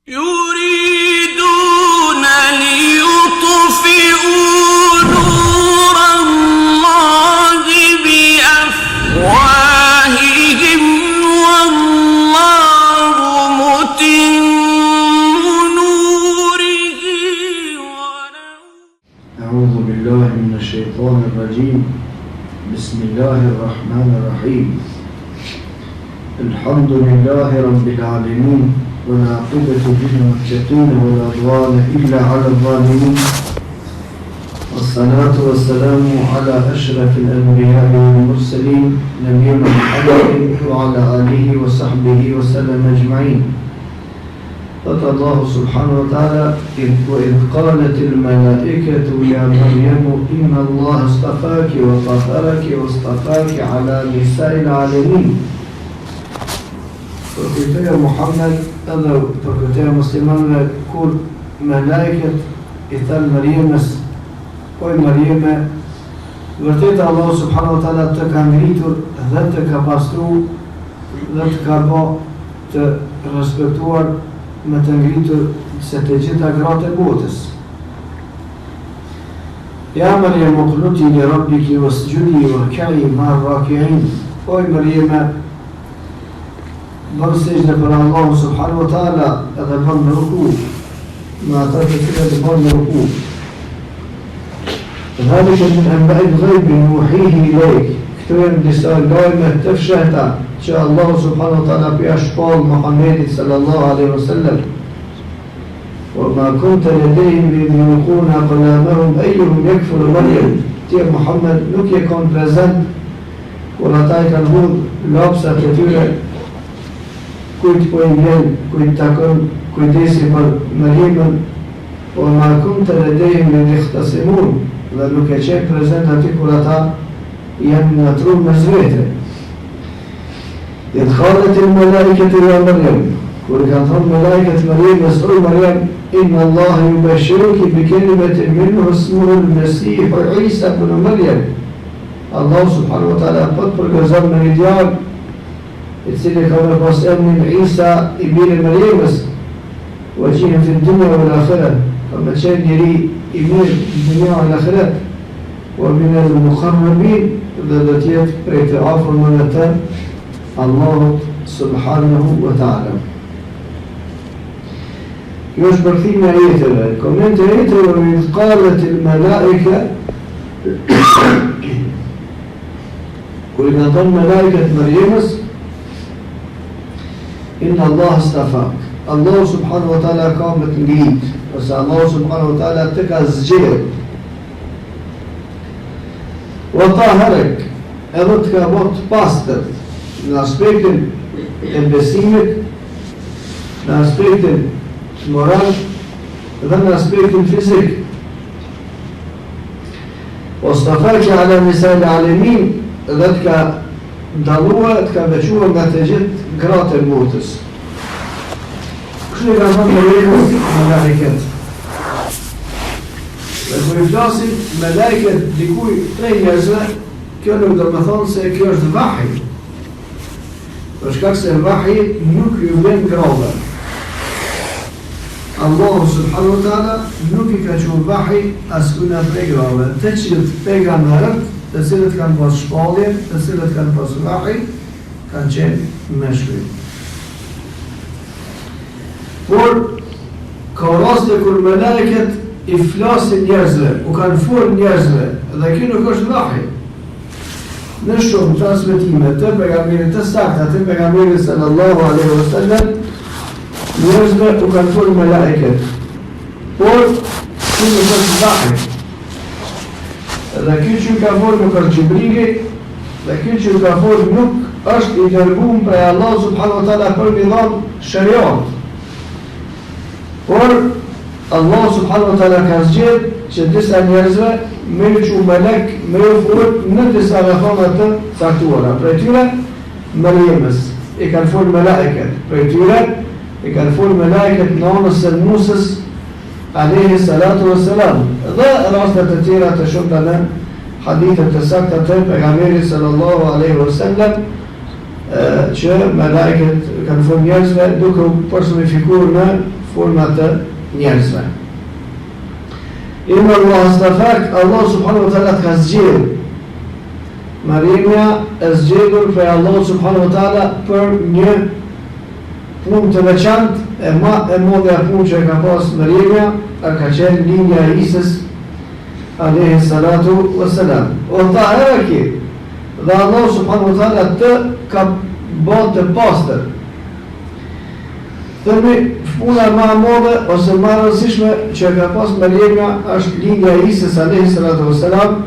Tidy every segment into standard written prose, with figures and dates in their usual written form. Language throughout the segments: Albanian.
يريدون ليطفئوا نور الله بأفواههم والله متم نوره ولو. أعوذ بالله من الشيطان الرجيم. بسم الله الرحمن الرحيم. الحمد لله رب العالمين والعاقبة للمتقين ولا عدوان إلا على الظالمين والصلاة والسلام على أشرف الأنبياء والمرسلين نبينا محمد وعلى آله وصحبه وسلم أجمعين. قال الله سبحانه وتعالى: وإذ قالت الملائكة يا مريم إن الله اصطفاك وطهرك واصطفاك على نساء العالمين. Përkëtëja Muhammed edhe përkëtëja muslimanëve kur me lajket I thënë Mariemës: oj Marieme, vërtet Allah subhanahu wa ta'ala të ka ngritur dhe të ka pastru dhe të ka bë të respektuar me të ngritur se të gjitha gratë e botës. Ja Marieme, uqnuti li rabbiki wasjudi warka'i ma'ar raki'in. Oj Marieme, bërë sejnë për Allah subhanahu wa ta'ala edhe bërë në ruku me ata të cilët bërë në ruku. ذلك من أنباء الغيب نوحيه إليك. Këto janë disa lajme të fshehta që Allah subhanahu wa ta'ala pia shpall Muhammedit sallallahu alaihi wasallam. وما كنت لديهم إذ يلقون أقلامهم أيهم يكفر مريم. Ti Muhammed nuk je kon prezent kur ata I kanë hudh lapsat e tyre kujt po I vjen, kujt takon kujdesi për Mariemën, وما كنت لديهم إذ يختصمون. Dhe nuk e qenë prezent aty kur ata janë natru me zvete. إذ قالت الملائكة يا مريم. Kur kanë thonë melajket Mariemës: oj Mariam, inna Allah yubashshiruki bi kelimatin minhu ismuhu al-Masih Isa ibn Maryam. Allah subhanahu wa ta'ala po të përgëzon me një djalë I cili ka me pas emrin Isa I biri Mariemës, wajihan fi dunya wal akhirah, ka me qenë njeri I mirë në dunya wal akhirat, wa min al-muqarrabin, dhe do të jetë prej të afërmëve të Allahut subhanahu wa ta'ala. Kjo është përkthimi I ajeteve. Komente e ajeteve: وإذ قالت الملائكة. Kur I kanë thonë melajket Mariemës: Inna Allah stafak. Allah subhanahu wa ta'ala ka me të ngrit, ose Allah subhanahu wa ta'ala të ka zgjedh. Wa taharek, edhe të ka bërë të pastër në aspektin e besimit, në aspektin moral dhe në aspektin fizik. O stafaki ala nisa'il alemin, dhe të ka dalua, të ka veçua nga të gjithë gratë e botës. Kështu I ka thonë melajket me lajket. Dhe kur I flasin me lajket dikuj prej njerëzve, kjo nuk do me thonë se kjo është vahi. Për shkak se vahi nuk ju vjen grave. Allah subhanahu wa ta'ala nuk I ka qenë vahi askuna prej grave. Të cilët pejgamberët, të cilët kanë pas shpallje, të cilët kanë pas vahi, kanë qenë me shkrim. Por, ka raste kur melajket I flasin njerëzve, u kanë folë njerëzve, dhe kjo nuk është vahi. Në shumë transmetime të pejgamberit të sakta të pejgamberit sallallahu alaihi wasallam, njerëzve u kanë folë melajket. Por, kjo nuk është vahi. Dhe kjo që ka folë nuk është Gjibrili, dhe kjo që ka folë nuk është I dërguar prej Allah subhanahu wa ta'ala për mi dhanë shariat. Por, Allah subhanahu wa ta'ala ka zgjedh që disa njerëzve me u qu melek me u folë në disa rrethana të caktuara. Prej tyre, Mariemës I kanë folë melajket. Prej tyre, I kanë folë melajket nanës së Musës alayhi salatu wassalam. Dhe rastet të tjera të shumta në hadithet të sakta të pejgamberit sallallahu alaihi wasallam, që melajket kanë folë njerëzve duke u personifikuar në forma të njerëzve. Inna Allah astafak, Allah subhanahu wa ta'ala ka zgjedhur Mariamja e zgjedhur prej Allah subhanahu wa ta'ala për një punë të veçantë, e modha punë që ka pas Mariamja, ka qenë linja e Isës alayhi salatu wassalam. O taheraki, dhe Allah subhanahu wa ta'ala të ka bërë të pastër. Themi, puna ma modhe ose ma rëndësishme që ka pas Mariamja është linja e Isës alayhi salatu wassalam,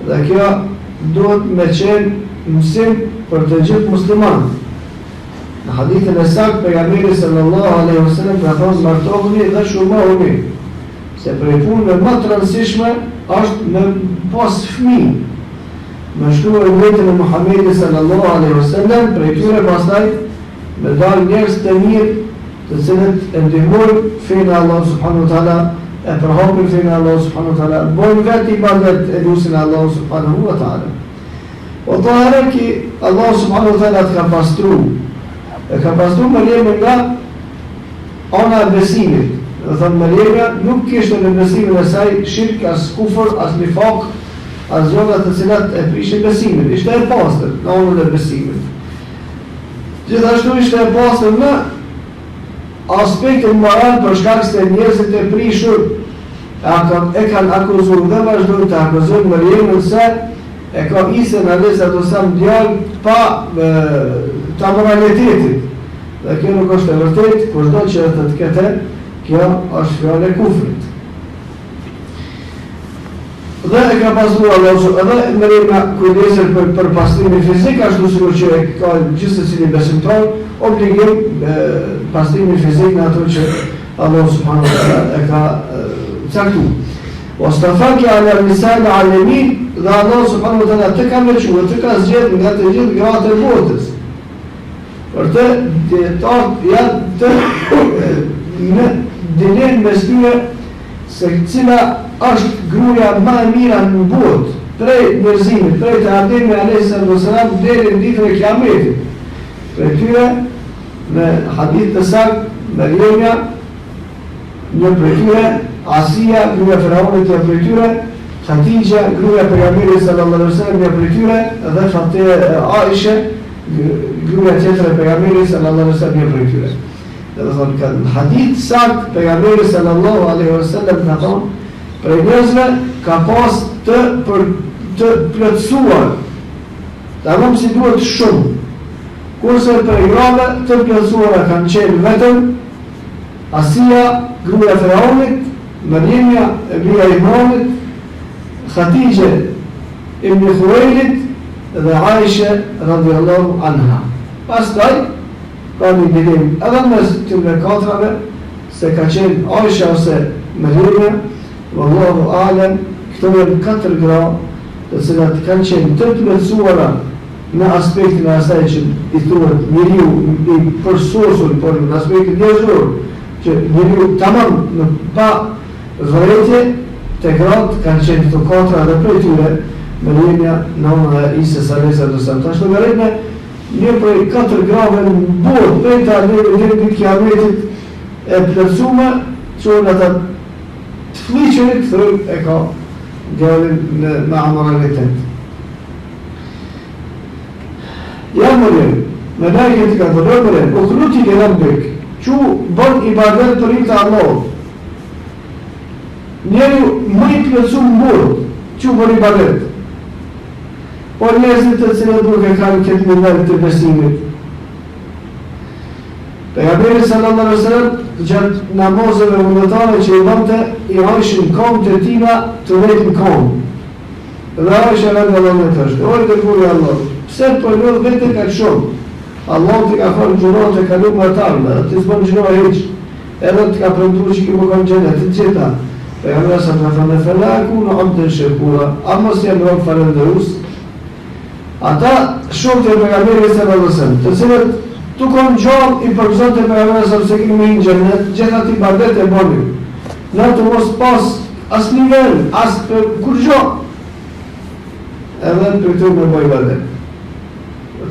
dhe kjo duhet me qenë mësim për të gjithë muslimanët. Në hadithin e saktë pejgamberi sallallahu alaihi wasallam ka thënë martohuni dhe shumohuni, se prej punëve më të rëndësishme është me pas fëmijë. Me shkruar vetën e Muhamedit sallallahu alaihi wasallam, prej tyre pastaj me dal njerëz të mirë, të cilët e ndihmojnë fenë e Allahut subhanahu wa taala, e përhapin fenë e Allahut subhanahu wa taala, bojnë vetë ibadet e lusin e Allahut subhanahu wa taala. O taheraki, Allah subhanahu wa taala të ka pastru. E ka pastru Mariamën nga ana e besimit. Dhe thënë Mariamja nuk kishte në besimin e saj shirk, as kufër, as nifak, as gjolla të cilat e prishin besimin. Ishte e pastër në anën e besimit. Gjithashtu ishte e pastër në aspektin moral, për shkak se njerëzit e prishur e kanë akuzuar dhe vazhdojnë të akuzojnë Mariamën se e ka Isën alayhi salatu djalë pa të moralitetit. Dhe kjo nuk është e vërtet, kushdo që të ketë, kjo është fjallë e kufrit. Dhe e ka pastruar Allahu, edhe Mariamja kujdeset për pastrimin fizik, ashtu sikur që e ka gjithë secili besimtar obligim pastrimin fizik në ato që Allahu subhanahu wa taala e ka caktuar. Wastafaki ala nisa'il alamin, dhe Allahu subhanahu wa taala të ka veçuar, të ka zgjedhur nga të gjithë gratë e botës. Për të dietar janë të në dinin mes tyre se cila është gruaja më e mira në botë, prej njerëzimit, prej të Ademi alayhi salam deri në ditën e Kiametit. Prej tyre në hadith të saktë, Mariamja, një prej tyre, Asia, gruaja e Faraonit, një prej tyre, Khadija, gruaja e pejgamberit sallallahu alaihi wasallam, një prej tyre, dhe Fatima Aisha, gruaja tjetër e pejgamberit sallallahu alaihi wasallam, një prej tyre. Dhe thonë ka në hadith sakt pejgamberi sallallahu alaihi wasallam ka thonë, prej njerëzve ka pas të plotësuar, tamam si duhet shumë, kurse prej grave të plotësuara kanë qenë vetëm Asia, gruaja e Faraonit, Mariamja, gruaja e Imranit, Khadija ibn Khuwailid dhe Aisha radhiyallahu anha. Pastaj ka një dilim edhe mes tyre katrave se ka qenë Aisha ose Mariamja, wallahu a'lam, këto janë 4 gra të cilat kanë qenë të plotësuara në aspektin e asaj që i thuhet njeriu i përsosur, por në aspektin njerëzor, që njeriu tamam në pa vërejtje, të gratë kanë qenë këto 4 dhe prej tyre Mariamja, nëna e Isës alayhi salam. Tash në vërejtje një prej 4 grave në botë, prej të aleve dhe në Kiametit e plëtsume, që në të fliqërit, thërë e ka djallin në amoralitet. Ja Mariam, me lajke të ka të Mariam, u khluti ke rabbik, që bën ibadet për i të Allah. Njeri më i plëtsume në botë, që bën ibadet. Por njerëzit të cilët nuk e kanë këtë nivel të besimit. Pejgamberi sallallahu alaihi wasallam gjatë namazeve vullnetare që i bënte, i hajshin këmbë të tina të vetë këmbë. Dhe Aisha radhiyallahu anha thoshte: "O dërguari i Allahut, pse po lodh vetë kaq shumë? Allahu t'i ka thënë gjunat e kaluara të arme, ti s'bën gjuna hiç. Edhe të ka premtuar që më kanë xhenet të gjitha." Pejgamberi sallallahu alaihi wasallam falaku në abdën shakura, ama si jam rob falëndërues. Ata shumë të pejgamberit sallallahu alaihi wasallam, të cilët tukon gjallë i përgëzon të pejgamberit sallallahu alaihi wasallam se kemi në xhenet, gjithë ato ibadet e bënin. Në të mos pas as nivel, as kur gjë. Edhe për të me bëj ibadet.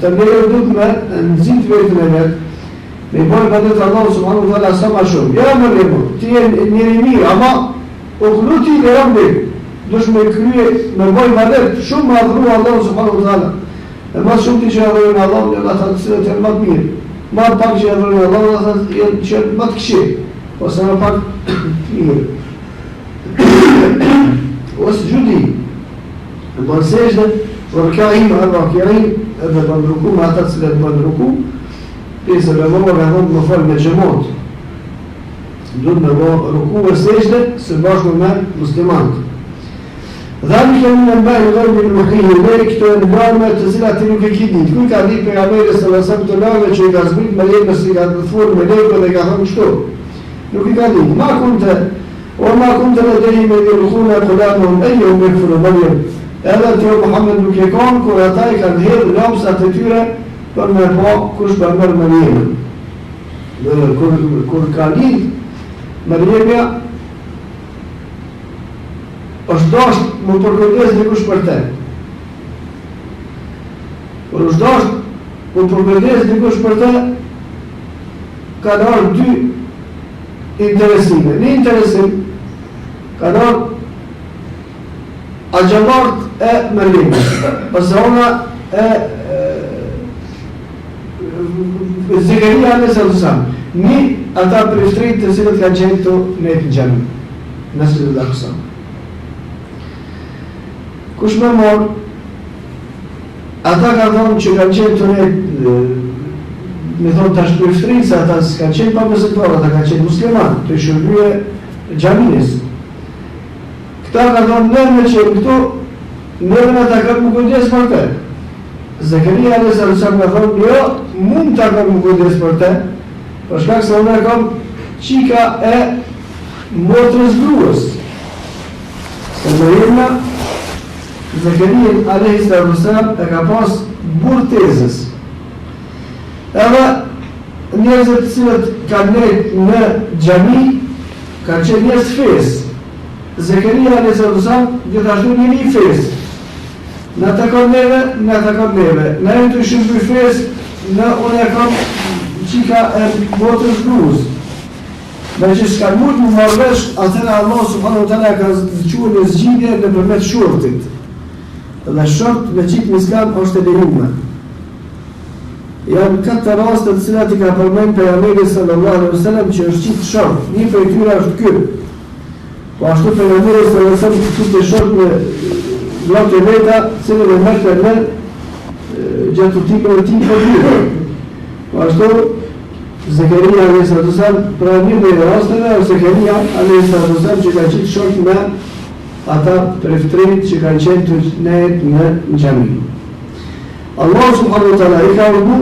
Të ndërë duhet me nëzit vetën e vetë, Me bojë badet Allah subhanahu wa ta'ala sa ma shumë. Ja më lemo, ti e njëri mirë, ama o këlluti e rabbi, dush me krye, me bojë badet, shumë më adhru Allah subhanahu wa ta'ala. E ma shumë ti që adhrujnë Allah, në ata të cilët e më të mirë. Ma pak që adhrujnë Allah, në ata që më të këshirë, ose më pak mirë. Ose gjudi, në bënë sejshde, rëkjahim, rëkjahim, edhe bënë ruku, me ata cilët bënë ruku, pjesë e mëmor e thonë më falë me gjemot. Duhet me bo ruku e sejshde, se bashku me muslimantë. Dhani kemi në mbajnë gërbi në mëkrihi lejë, këto e në barme të cilat ti nuk e ki ditë. Kuj ka ditë për Ameri së lësëm të lave që i ka zbrit me lejë nësë i ka të thurë me lejë dhe ka thëmë kështu. Nuk i ka ditë. Ma kunte në dehi me një rukhune kulanë në mbejë u me këfërë mëllëm. Edhe të jo Muhammed nuk e konë, kur ata i kanë hedhë lamsat e tyre për me po kush për mërë Mërjemën. Kur ka lidhë Mërjemja, është dasht më përkëndes dikush për te. Kur është dasht më përkëndes dikush për te, ka nërë dy interesime. Një interesim ka nërë agjallart e Mërjemës, ose ona e Zekaria a.s. Një ata preftrit të cilët kanë qenë të nejtë në gjemi, nësë të lakësa. Kush me morë, ata ka thonë që kanë qenë të nejtë, me thonë të ashtë preftrit, se ata s'kanë qenë pa mësëtore, ata kanë qenë musliman, të shërbuje gjaminis. Këta ka thonë nërë me qenë këtu, nërë me ata kanë më kujdes për te. Zekaria a.s. ka thonë, jo, mund të kam më kujdes për te, për shkak se unë e kam qika e motrës gruës. Se Mërjemja, Zekaria a.s. e ka pas burë tezës. Edhe njerëzët cilët kanë nejtë në gjami, kanë qenë njerëz fesë. Zekaria a.s. gjithashtu njëri i fesë. Në të kam neve, në të kam neve. Në e të shumë për fesë, në unë e kam qika e motrës gruës. Me që s'ka mund më marrëvesh, atëra Allah subhanahu wa ta'ala ka zëquë në zgjidje në përmet shortit. Dhe short me qitë në islam është e lejume. Janë këtë rastet cilat i ka përmen për Ameri sallallahu alaihi wasallam që është qitë short. Një për e tyra është kërë. Po ashtu për Ameri sallallahu alaihi wasallam që qitë short me blok e veta, cilën e mërë për me gjatë të tipën e ti për një. Po ashtu Zekaria a.s. pra një dhe i rasteve, o Zekaria a.s. që ka qitë short me ata preftrit që kanë qenë të nejtë në gjami. Allah subhanahu wa ta'ala i ka urdu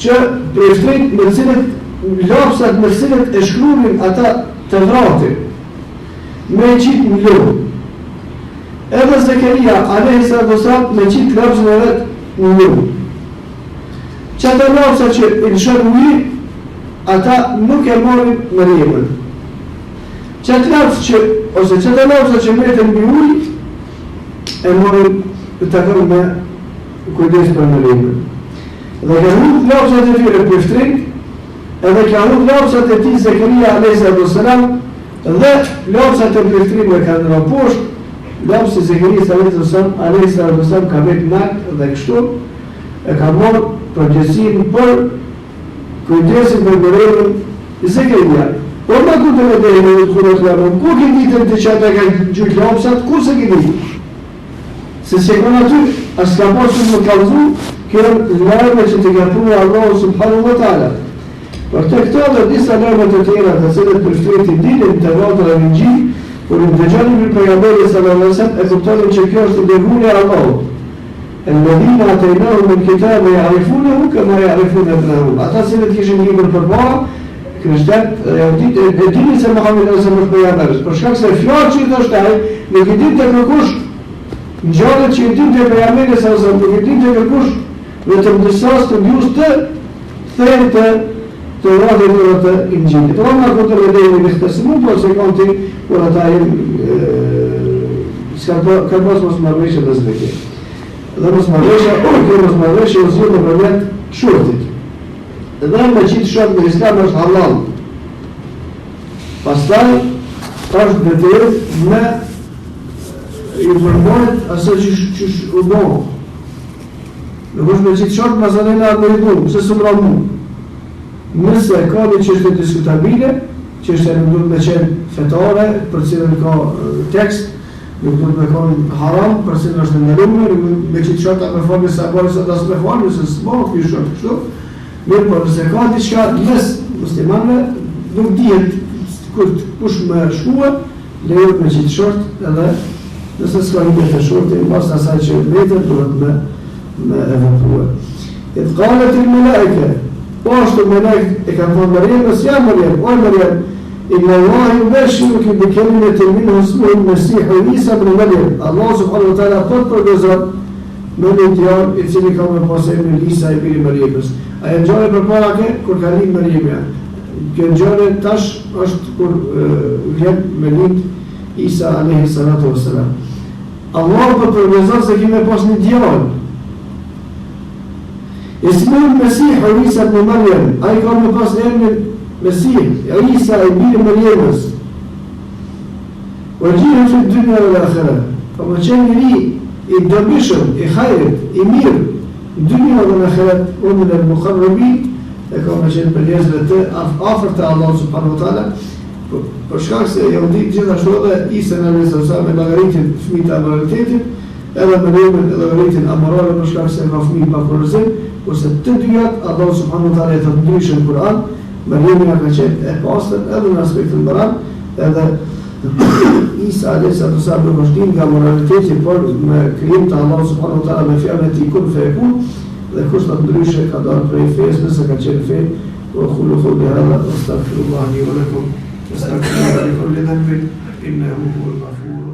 që preftrit në cilët lapsat në cilët e shkrumin ata të vrati me qitë në lëvë. Edhe Zekaria a.s. me qitë lapsën e vetë në lëvë. Qëta lapsa që i nëshën ujë, ata nuk e morin Mërjemën. Qëta lapsa që mretën mbi ujë, e morin të kërë me kujdes për Mërjemën. Dhe ka hudh lapsat e tyre preftrit, edhe ka hudh lapsat e ti Zekaria a.s. dhe lapsat e preftrit me ka në poshtë, lapsi Zekaria a.s. ka vetë nakë dhe kështu, e ka morë përgjësin për kujdesin për Mërjemën Zekaria. Por ma ku të me dhejnë e të kërët lërën, ku ki ditën të qëta ka gjujtë lapsat, ku se ki ditë? Se se kënë aty, as ka posë më kalzu, kërën lërëme që të kërpunë Allah subhanahu wa ta'ala. Për të këto dhe disa lërëme të tjera të cilët përshtreti dilin të vatër e Injil, kur në të gjani për pejgamberi sallallahu alaihi wasallam e kuptonin që kjo është dërguari i Allahut. Alladhina atainahum al-kitaba ya'rifunahu kama ya'rifuna abna'ahum. Ata cilët kishin libër përpara, krishterët e dinin se Muhamedi është pejgamber. Për shkak se fjalë që i thoshte ai, nuk i dinte kërkush ngjarjet që i dinte pejgamberi sallallahu alaihi wasallam, nuk i dinte kërkush vetëm disa studiues të thënë të radhë të Injilit. Por ma këtë vedejnë në këtë sëmë, po se konti, kur ata ka pas mos marrëveshje dhe zveke. Dhe mos marrëveshje, kjo mos marrëveshje o zhjë në përmet shurtit. Edhe me qitë shok në Islam është halal. Pastaj është vërtet me i përmojt asë që u bo. Nuk është me qitë shok masanena atë në ridu, se së mëra mu. Nëse ka një që është diskutabile, që është e nuk duhet me qenë fetare, për cilën ka tekst, nuk duhet me konë haram, për cilën është në nërume, nuk me qitë shok me formë se abori sa dasë me formë, nëse së bëhë këj shok kështu. Mirë, por nëse ka diçka mes muslimanve, nuk dihet kush me shkua, lejot me qitë short edhe nëse s'ka një të shorti, në pas të asaj që vetër duhet me evakuar. E të kalet il melaike, po ashtu melaik e ka thonë Mariamës, ja Mariam, oj Mariam, inna Allahi yubashshiruki bi kalimatin minhu ismuhu al-Masihu Isa ibn Maryam. Allah subhanahu wa taala po përgëzon me një djalë i cili ka me pas emrin Isa i biri Mariamës. Ajo ngjarje përpara ke kur ka lind Mariamja. Kjo ngjarje tash është kur vjen me lind Isa alayhi salatu wassalam. Allah po përgëzon se kemi pas një djalë. Ismuhu al-Masihu Isa ibn Maryam. Ai ka me pas emrin Mesih, Isa i biri Mariamës. Wajihan fi dunya wal akhirah. Po më qenë njëri i dobishëm, i hajrit, i mirë, dunya dhe në akhirat, unë në mukarrabi, e ka me qenë për njerëzve të afër të Allah subhanahu wa taala, për shkak se jahudit gjithashtu edhe Isa alayhi salam me llogaritin fëmijë të amoralitetit, edhe Mariamin e llogaritin amorale për shkak se ka fëmijë pa kurrëzim, kurse të dyjat Allah subhanahu wa taala e thotë ndryshe në Kur'an, Mariamin ka qenë e pastër edhe në aspektin moral, edhe Isa alayhi salam nuk është nga moraliteti, por me krijim të Allah subhanahu wa taala me fjalën e tij kun feyekun, dhe kushtat ndryshe ka dalë prej fesë nëse ka qenë fe. Wa qulu qawli hadha astaghfirullaha li wa lakum wastaghfiruhu li kulli dhanbin innahu huwal ghafur